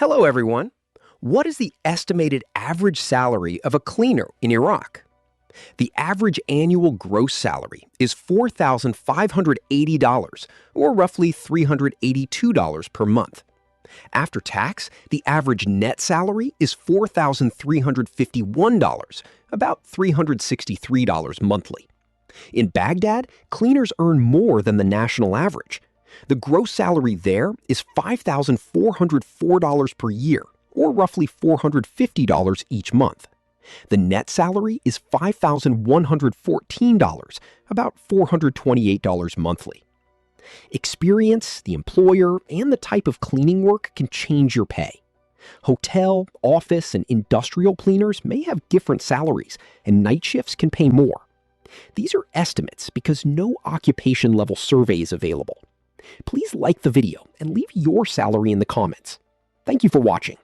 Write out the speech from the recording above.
Hello, everyone. What is the estimated average salary of a cleaner in Iraq? The average annual gross salary is $4,580, or roughly $382 per month. After tax, the average net salary is $4,351, about $363 monthly. In Baghdad, cleaners earn more than the national average. The gross salary there is $5,404 per year, or roughly $450 each month. The net salary is $5,114, about $428 monthly. Experience, the employer, and the type of cleaning work can change your pay. Hotel, office, and industrial cleaners may have different salaries, and night shifts can pay more. These are estimates because no occupation level survey is available. Please like the video and leave your salary in the comments. Thank you for watching.